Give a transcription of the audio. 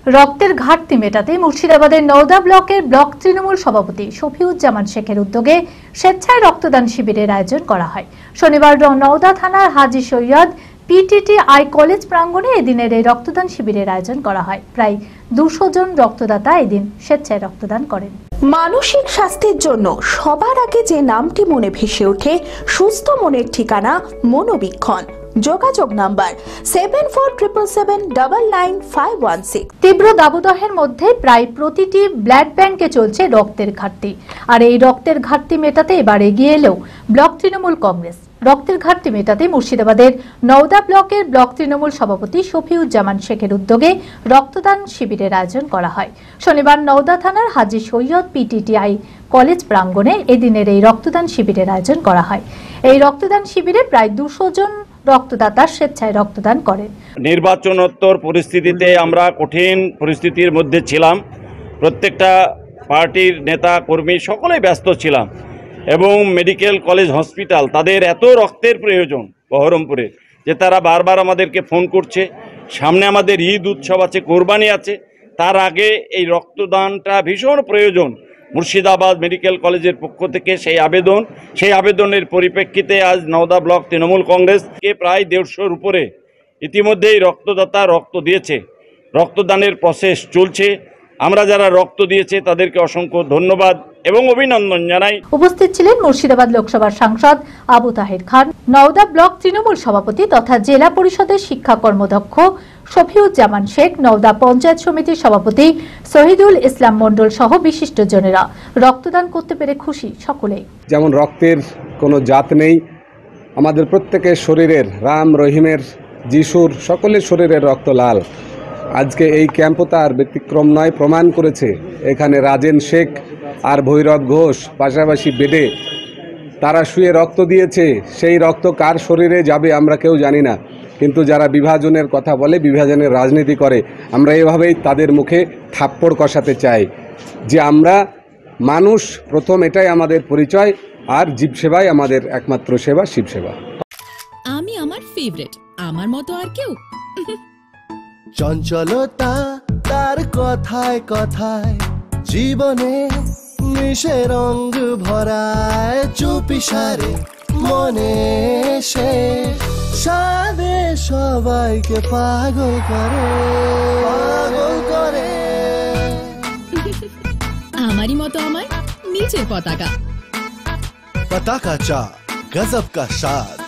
রক্তের ঘাটতি মেটাতে মুর্শিদাবাদের নওদা ব্লকের ব্লক তৃণমূল সভাপতি শফিউজ্জামান শেখের উদ্যোগে স্বেচ্ছায় রক্তদান শিবিরের আয়োজন করা হয়। শনিবার নওদা থানার হাজী সৈয়দ পিটিটিআই কলেজ প্রাঙ্গণে এদিনের এই রক্তদান শিবিরের আয়োজন করা হয়। প্রায় 200 জন রক্তদাতা এদিন স্বেচ্ছায় রক্তদান করেন। মানসিক স্বাস্থ্যের জন্য সবার আগে যে নামটি মনে ভেসে ওঠে, সুস্থ মনের ঠিকানা মনোবীক্ষণ। যোগাযোগ নাম্বার 7477799516। তীব্র দাবদাহের মধ্যে প্রায় প্রতিটি ব্লাড ব্যাংকে চলছে রক্তের ঘাটতি, আর এই রক্তের ঘাটতি মেটাতে এবার এগিয়ে এলো ব্লক তৃণমূল কংগ্রেস। রক্তের ঘাটতি মেটাতে মুর্শিদাবাদের নওদা ব্লকের ব্লক তৃণমূল সভাপতি শফিউজ্জামান শেখের উদ্যোগে রক্তদান শিবিরের আয়োজন করা হয়। শনিবার নওদা থানার হাজী সৈয়দ পিটিটিআই কলেজ প্রাঙ্গণে এদিনের এই রক্তদান শিবিরের আয়োজন করা হয়। এই রক্তদান শিবিরে প্রায় 200 জন রক্তদাতা স্বেচ্ছায় রক্তদান করেন। নির্বাচনোত্তর পরিস্থিতিতে আমরা কঠিন পরিস্থিতির মধ্যে ছিলাম। প্রত্যেকটা পার্টির নেতা কর্মী সকলেই ব্যস্ত ছিলাম এবং মেডিকেল কলেজ হসপিটাল তাদের এত রক্তের প্রয়োজন বহরমপুরে যে তারা বারবার আমাদেরকে ফোন করছে। সামনে আমাদের ঈদ উৎসব আছে, কোরবানি আছে, তার আগে এই রক্তদানটা ভীষণ প্রয়োজন। মুর্শিদাবাদ মেডিকেল কলেজের পক্ষ থেকে সেই আবেদনের পরিপ্রেক্ষিতে আজ নওদা ব্লক তৃণমূল কংগ্রেসকে প্রায় 150-র উপরে ইতিমধ্যেই রক্তদাতা রক্ত দিয়েছে। রক্তদানের প্রসেস চলছে। আমরা যারা রক্ত দিয়েছে তাদেরকে অসংখ্য ধন্যবাদ এবং অভিনন্দন জানাই। উপস্থিত ছিলেন মুর্শিদাবাদ লোকসভার সাংসদ আবু তাহের খান, নওদা ব্লক তৃণমূল সভাপতি তথা জেলা পরিষদের শিক্ষা কর্মদক্ষ শফিউজ্জামান শেখ, নওদা পঞ্চায়েত সমিতির সভাপতি শহীদুল ইসলাম মণ্ডল সহ বিশিষ্টজনেরা। রক্তদান করতে পেরে খুশি সকলেই। যেমন রক্তের কোনো জাত নেই, আমাদের প্রত্যেকের শরীরের, রাম রহিমের, যিশুর সকলের শরীরের রক্ত লাল। আজকে এই ক্যাম্পও তার ব্যতিক্রম নয়, প্রমাণ করেছে। এখানে রাজেন শেখ আর ভৈরব ঘোষ পাশাপাশি বেডে তারা শুয়ে রক্ত দিয়েছে। সেই রক্ত কার শরীরে যাবে আমরা কেউ জানি না, কিন্তু যারা বিভাজনের কথা বলে, বিভাজনের রাজনীতি করে, আমরা এভাবেই তাদের মুখে থাপ্পড় কষাতে চাই যে আমরা মানুষ প্রথম, এটাই আমাদের পরিচয়, আর জীব সেবাই আমাদের একমাত্র সেবা, শিব সেবা। আমি আমার ফেভারিট, আমার মতো আর কেউ। চঞ্চলতা তার কথায় কথায় জীবনে মিশে রঙ ভরায়, চুপি সারে মনে সে সাদে সবাইকে পাগল করে। আমারই মতো আমার নিচের পতাকা। পতাকা চা, গজব কা স্বাদ।